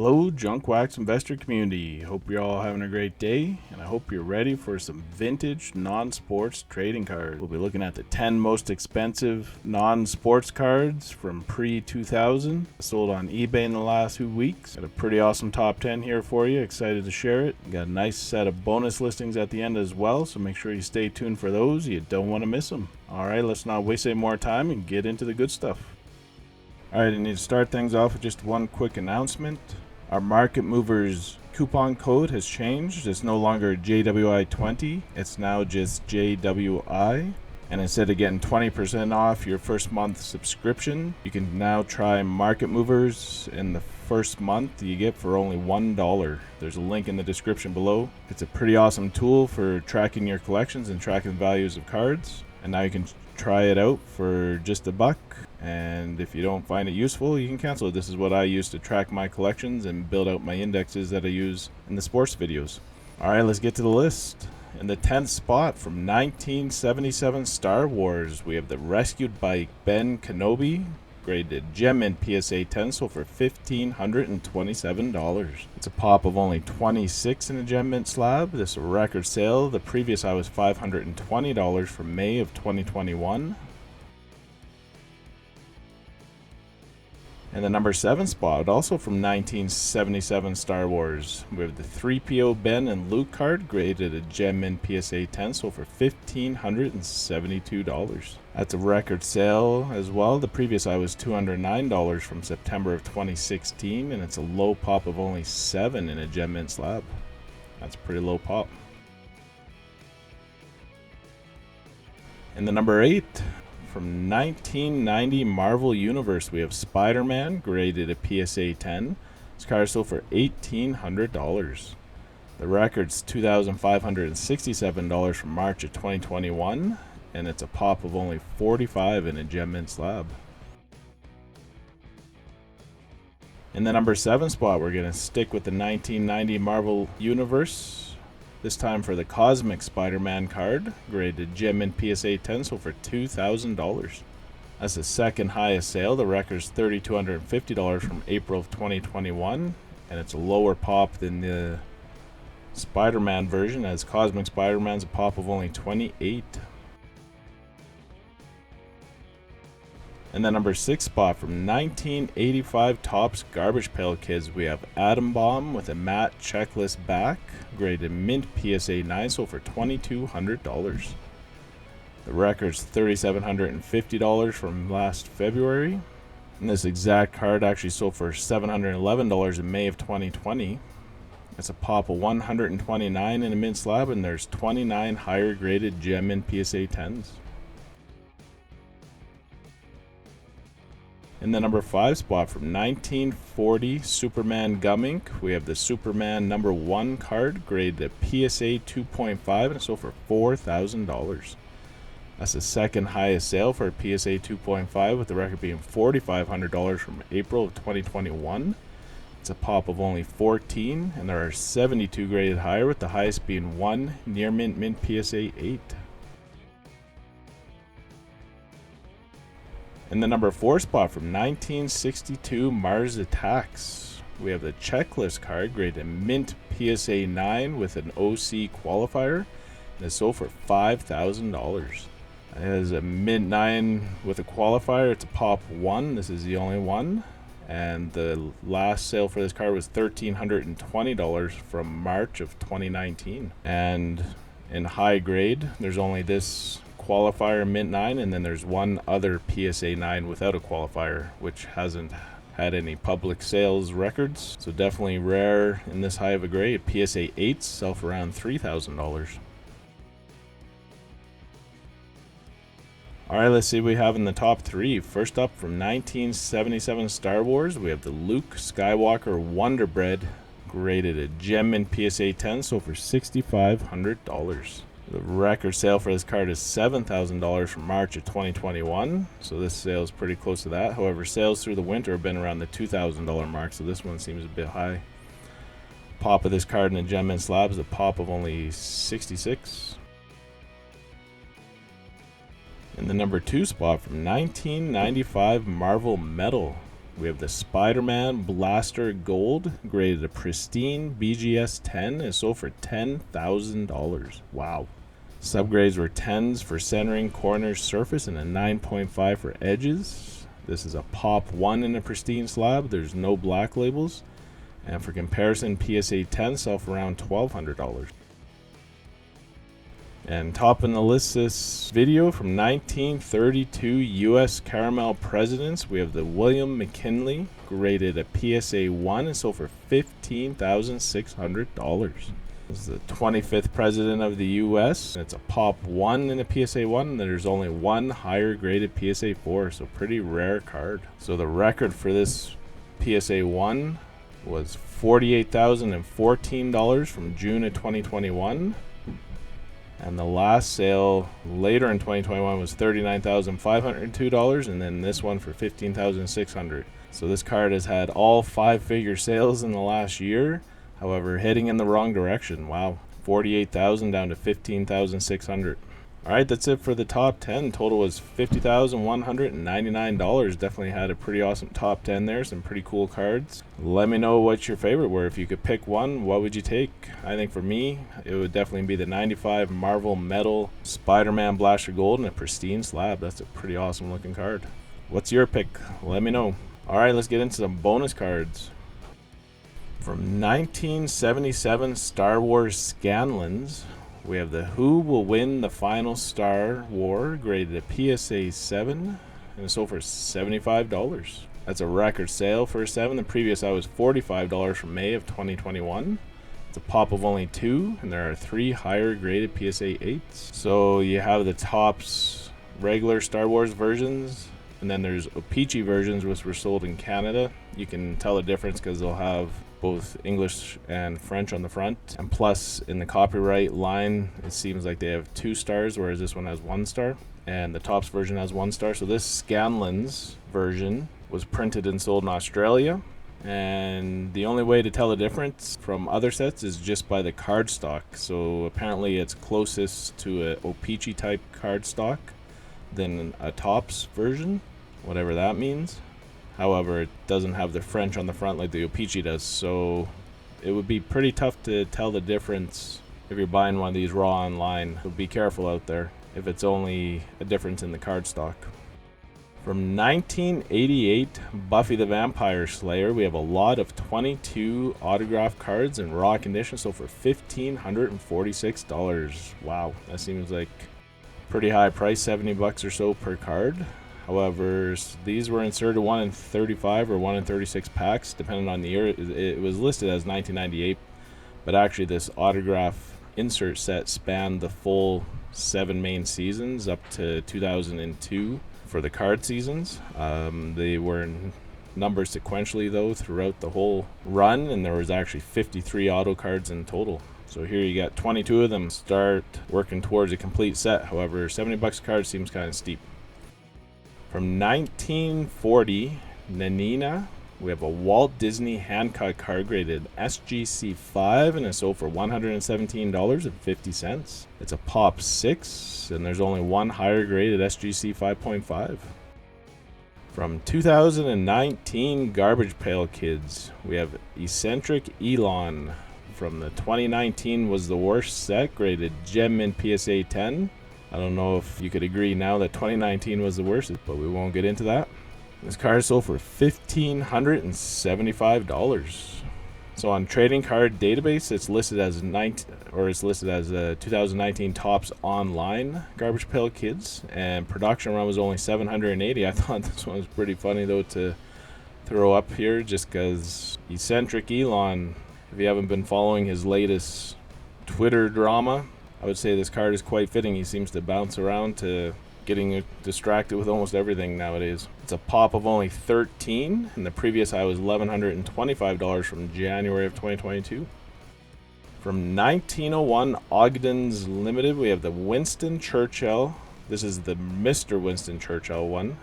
Hello, Junk Wax investor community. Hope you're all having a great day, and I hope you're ready for some vintage non-sports trading cards. We'll be looking at the 10 most expensive non-sports cards from pre-2000, sold on eBay in the last 2 weeks. Got a pretty awesome top 10 here for you. Excited to share it. Got a nice set of bonus listings at the end as well, so make sure you stay tuned for those. You don't want to miss them. All right, let's not waste any more time and get into the good stuff. Alright, I need to start things off with just one quick announcement. Our Market Movers coupon code has changed. It's no longer JWI20, it's now just JWI. And instead of getting 20% off your first month subscription, you can now try Market Movers. In the first month you get for only $1. There's a link in the description below. It's a pretty awesome tool for tracking your collections and tracking values of cards. And now you can try it out for just $1. And if you don't find it useful, you can cancel it. This is what I use to track my collections and build out my indexes that I use in the sports videos. Alright, let's get to the list. In the 10th spot, from 1977 Star Wars, we have the Rescued by Ben Kenobi, graded Gem Mint PSA 10, sold for $1,527. It's a pop of only 26 in a Gem Mint slab. This is a record sale. The previous high was $520 from May of 2021. And the number 7 spot, also from 1977 Star Wars, we have the 3PO Ben and Luke card, graded a Gem Mint PSA 10, sold for $1,572. That's a record sale as well. The previous high was $209 from September of 2016, and it's a low pop of only 7 in a Gem Mint slab. That's a pretty low pop. And the number 8, from 1990 Marvel Universe, we have Spider-Man, graded a PSA 10. This card sold for $1,800. The record's $2,567 from March of 2021, and it's a pop of only 45 in a Gem Mint slab. In the number 7 spot, we're going to stick with the 1990 Marvel Universe. This time for the Cosmic Spider-Man card, graded Gem Mint PSA 10, sold for $2,000. That's the second highest sale. The record's $3,250 from April of 2021, and it's a lower pop than the Spider-Man version, as Cosmic Spider-Man's a pop of only 28. In the number 6 spot, from 1985 Topps Garbage Pail Kids, we have Atom Bomb with a matte checklist back, graded Mint PSA 9, sold for $2,200. The record's $3,750 from last February. And this exact card actually sold for $711 in May of 2020. It's a pop of 129 in a mint slab, and there's 29 higher graded Gem Mint PSA 10s. In the number 5 spot, from 1940 Superman Gum Ink, we have the Superman number 1 card, graded at PSA 2.5, and it sold for $4,000. That's the second highest sale for a PSA 2.5, with the record being $4,500 from April of 2021. It's a pop of only 14, and there are 72 graded higher, with the highest being 1 near mint PSA 8. In the number 4 spot, from 1962 Mars Attacks, we have the Checklist card, graded Mint PSA 9 with an OC qualifier, and it's sold for $5,000. It has a Mint 9 with a qualifier. It's a pop 1. This is the only one. And the last sale for this card was $1,320 from March of 2019. And in high grade, there's only this qualifier Mint 9, and then there's one other PSA 9 without a qualifier, which hasn't had any public sales records, so definitely rare in this high of a grade. PSA 8s sell for around $3,000. Alright, let's see what we have in the top 3. First up, from 1977 Star Wars, we have the Luke Skywalker Wonder Bread, graded a Gem Mint PSA 10, sold for $6,500. The record sale for this card is $7,000 from March of 2021, so this sale is pretty close to that. However, sales through the winter have been around the $2,000 mark, so this one seems a bit high. Pop of this card in the Gem Mint slab is a pop of only 66. In the number 2 spot, from 1995 Marvel Metal, We have the Spider-Man Blaster Gold, graded a pristine BGS 10, and sold for $10,000. Wow. Subgrades were 10s for centering, corners, surface, and a 9.5 for edges. This is a Pop 1 in a pristine slab. There's no black labels. And for comparison, PSA 10 sell for around $1,200. And top in the list this video, from 1932 U.S. Caramel Presidents, we have the William McKinley, graded a PSA 1 and sold for $15,600. This is the 25th President of the U.S. It's a Pop 1 in a PSA 1, and there's only one higher graded PSA 4, so pretty rare card. So the record for this PSA 1 was $48,014 from June of 2021. And the last sale later in 2021 was $39,502, and then this one for $15,600. So this card has had all 5-figure sales in the last year. However, heading in the wrong direction. Wow, $48,000 down to $15,600. All right, that's it for the top 10. Total was $50,199. Definitely had a pretty awesome top 10 there. Some pretty cool cards. Let me know what your favorite were. If you could pick one, what would you take? I think for me, it would definitely be the 95 Marvel Metal Spider-Man Blaster Gold in a pristine slab. That's a pretty awesome looking card. What's your pick? Let me know. All right, let's get into some bonus cards. From 1977 Star Wars Scanlens, we have the Who Will Win the Final Star War, graded a PSA 7, and it sold for $75. That's a record sale for a 7. The previous I was $45 from May of 2021. It's a pop of only 2, and there are 3 higher graded PSA 8s. So you have the Topps regular Star Wars versions, and then there's O-Pee-Chee versions, which were sold in Canada. You can tell the difference because they'll have both English and French on the front. And plus, in the copyright line, it seems like they have 2 stars, whereas this one has 1 star. And the Topps version has 1 star. So this Scanlens version was printed and sold in Australia. And the only way to tell the difference from other sets is just by the cardstock. So apparently it's closest to a O-Pee-Chee type cardstock than a Topps version, whatever that means. However, it doesn't have the French on the front like the O-Pee-Chee does, so it would be pretty tough to tell the difference if you're buying one of these raw online. So be careful out there if it's only a difference in the cardstock. From 1988 Buffy the Vampire Slayer, we have a lot of 22 autograph cards in raw condition, so for $1,546. Wow, that seems like pretty high price, $70 or so per card. However, these were inserted 1 in 35 or 1 in 36 packs, depending on the year. It was listed as 1998, but actually this autograph insert set spanned the full 7 main seasons up to 2002 for the card seasons. They were numbered sequentially, though, throughout the whole run, and there was actually 53 auto cards in total. So here you got 22 of them. Start working towards a complete set. However, $70 a card seems kind of steep. From 1940, Nanina, we have a Walt Disney hand-cut card graded SGC 5, and it's sold for $117.50. It's a Pop 6, and there's only one higher graded SGC 5.5. From 2019 Garbage Pail Kids, we have Eccentric Elon. From the 2019 Was the Worst set, graded Gem in PSA 10. I don't know if you could agree now that 2019 was the worst, but we won't get into that. This card sold for $1,575. So on Trading Card Database, it's listed as 2019 Topps Online Garbage Pail Kids, and production run was only 780. I thought this one was pretty funny though to throw up here, just because Eccentric Elon, if you haven't been following his latest Twitter drama, I would say this card is quite fitting. He seems to bounce around to getting distracted with almost everything nowadays. It's a pop of only 13, and the previous high was $1,125 from January of 2022. From 1901 Ogden's Limited, we have the Winston Churchill. This is the Mr. Winston Churchill one.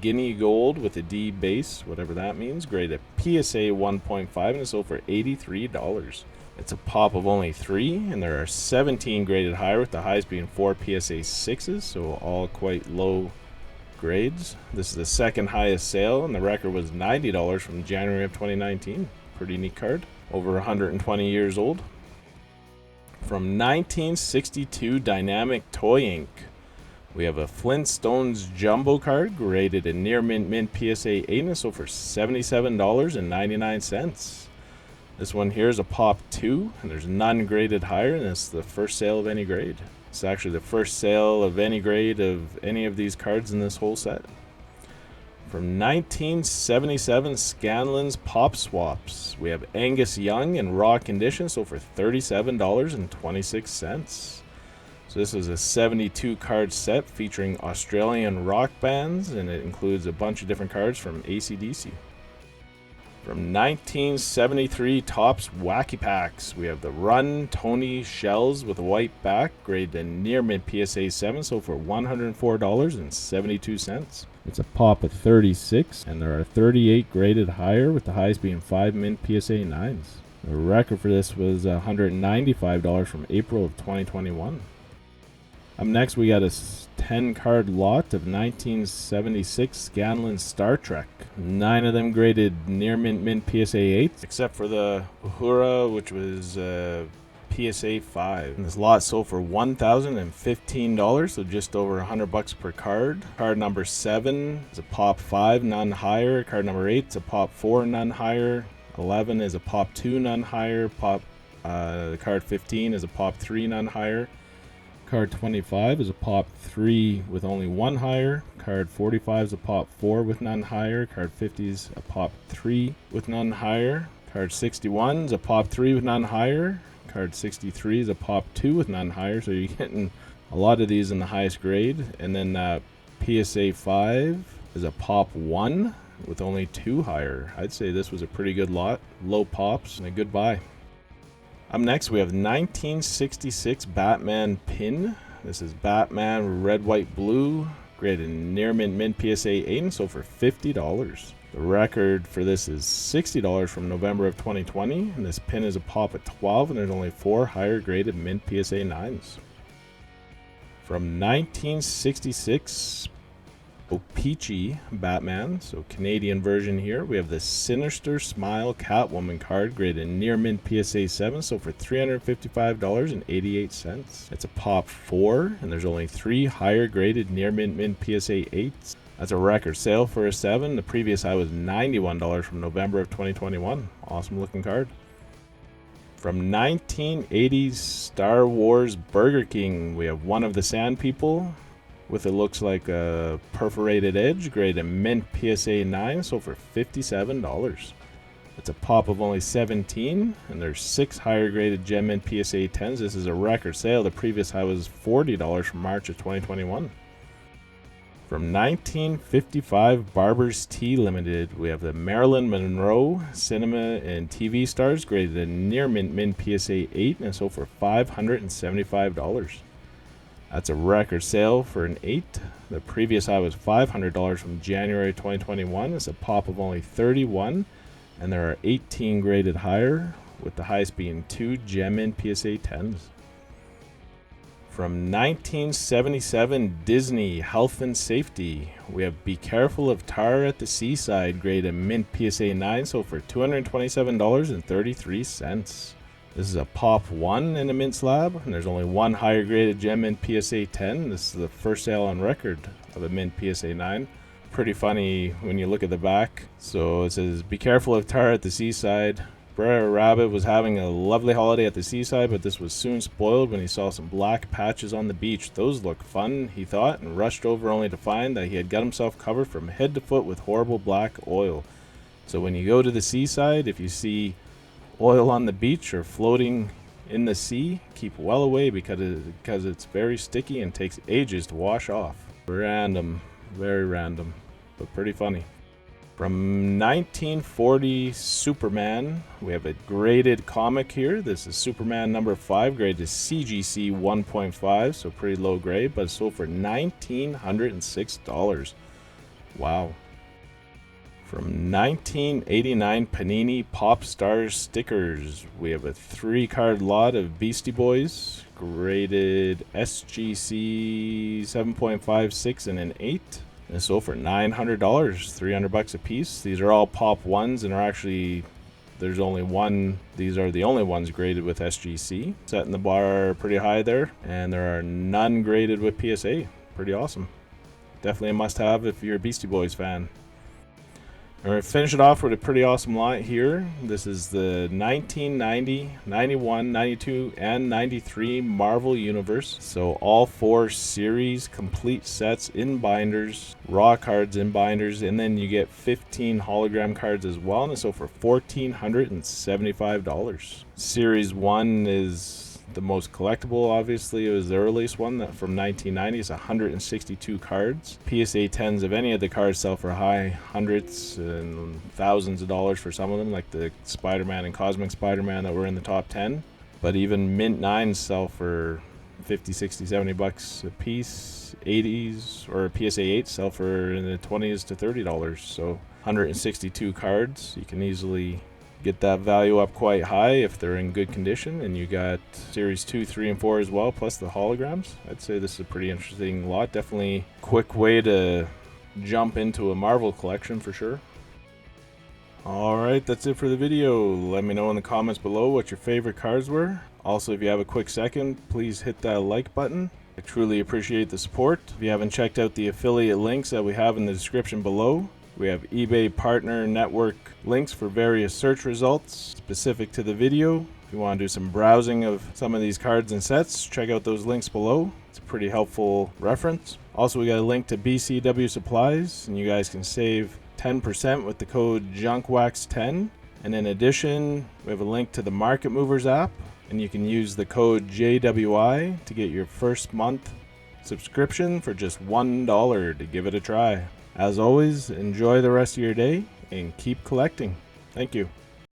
Guinea Gold with a D base, whatever that means. Graded PSA 1.5, and it's sold for $83. It's a pop of only 3, and there are 17 graded higher, with the highest being 4 PSA 6s, so all quite low grades. This is the second highest sale, and the record was $90 from January of 2019. Pretty neat card. Over 120 years old. From 1962 Dynamic Toy Inc. We have a Flintstones Jumbo card graded in near mint PSA 8 and sold for $77.99. This one here is a Pop 2, and there's none graded higher, and it's the first sale of any grade. It's actually the first sale of any grade of any of these cards in this whole set. From 1977 Scanlan's Pop Swaps, we have Angus Young in raw condition, sold for $37.26. So this is a 72 card set featuring Australian rock bands, and it includes a bunch of different cards from AC/DC. From 1973 Topps Wacky Packs, we have the Run Tony Shells with a white back, graded in near mint PSA 7, sold for $104.72. It's a pop of 36, and there are 38 graded higher, with the highest being 5 mint PSA 9s. The record for this was $195 from April of 2021. Up next, we got a 10-card lot of 1976 Scanlan Star Trek. 9 of them graded near mint PSA 8, except for the Uhura, which was PSA 5. And this lot sold for $1,015, so just over $100 per card. Card number 7 is a Pop 5, none higher. Card number 8 is a Pop 4, none higher. 11 is a Pop 2, none higher. Card 15 is a Pop 3, none higher. Card 25 is a Pop 3 with only 1 higher. Card 45 is a Pop 4 with none higher. Card 50 is a Pop 3 with none higher. Card 61 is a Pop 3 with none higher. Card 63 is a Pop 2 with none higher. So you're getting a lot of these in the highest grade. And then PSA 5 is a Pop 1 with only 2 higher. I'd say this was a pretty good lot. Low pops and a good buy. Up next, we have 1966 Batman Pin. This is Batman Red, White, Blue, graded near mint PSA 8 and sold for $50. The record for this is $60 from November of 2020, and this pin is a pop at 12, and there's only 4 higher graded mint PSA 9s. From 1966 O-Pee-Chee Batman, so Canadian version here. We have the Sinister Smile Catwoman card graded near mint PSA 7, so for $355.88. It's a Pop 4, and there's only 3 higher graded near mint PSA 8s. That's a record sale for a 7. The previous high was $91 from November of 2021. Awesome looking card. From 1980s Star Wars Burger King, we have One of the Sand People with it looks like a perforated edge, graded mint PSA 9, sold for $57. It's a pop of only 17, and there's 6 higher graded gem mint PSA 10s. This is a record sale. The previous high was $40 from March of 2021. From 1955 Barber's Tea Limited, we have the Marilyn Monroe Cinema and TV Stars, graded in near mint PSA 8, and sold for $575. That's a record sale for an 8. The previous high was $500 from January 2021. It's a pop of only 31, and there are 18 graded higher, with the highest being 2 gem in PSA 10s. From 1977 Disney Health and Safety, we have Be Careful of Tar at the Seaside, graded mint PSA 9, sold for $227.33. This is a Pop 1 in a mint slab, and there's only 1 higher graded gem mint PSA 10. This is the first sale on record of a mint PSA 9. Pretty funny when you look at the back. So it says, "Be careful of tar at the seaside. Brer Rabbit was having a lovely holiday at the seaside, but this was soon spoiled when he saw some black patches on the beach. Those look fun," he thought, and rushed over only to find that he had got himself covered from head to foot with horrible black oil. So when you go to the seaside, if you see oil on the beach or floating in the sea, keep well away because it's very sticky and takes ages to wash off. Random, very random, but pretty funny. From 1940 Superman, we have a graded comic here. This is Superman number 5, graded CGC 1.5, so pretty low grade, but sold for $1,906. Wow. From 1989 Panini Pop Stars stickers, we have a 3-card lot of Beastie Boys, graded SGC 7.56 and an 8. And sold for $900, 300 bucks a piece. These are all pop ones and are actually, there's only one, these are the only ones graded with SGC. Setting the bar pretty high there, and there are none graded with PSA. Pretty awesome. Definitely a must-have if you're a Beastie Boys fan. We're going to finish it off with a pretty awesome lot here. This is the 1990, 91, 92, and 93 Marvel Universe. So all 4 series complete sets in binders, raw cards in binders, and then you get 15 hologram cards as well. And so for $1,475. Series 1 is the most collectible, obviously. It was the earliest one that from 1990. It's 162 cards. PSA 10s of any of the cards sell for high hundreds and thousands of dollars for some of them, like the Spider-Man and Cosmic Spider-Man that were in the top 10. But even Mint 9s sell for 50, 60, 70 bucks a piece. 80s or PSA 8s sell for in the 20s to $30. So 162 cards. You can easily get that value up quite high if they're in good condition. And you got series 2, 3, and 4 as well, plus the holograms. I'd say this is a pretty interesting lot. Definitely quick way to jump into a Marvel collection for sure. Alright, that's it for the video. Let me know in the comments below what your favorite cards were. Also, if you have a quick second, please hit that like button. I truly appreciate the support. If you haven't checked out the affiliate links that we have in the description below, we have eBay partner network links for various search results specific to the video. If you want to do some browsing of some of these cards and sets, check out those links below. It's a pretty helpful reference. Also, we got a link to BCW Supplies, and you guys can save 10% with the code JUNKWAX10. And in addition, we have a link to the Market Movers app, and you can use the code JWI to get your first month subscription for just $1 to give it a try. As always, enjoy the rest of your day and keep collecting. Thank you.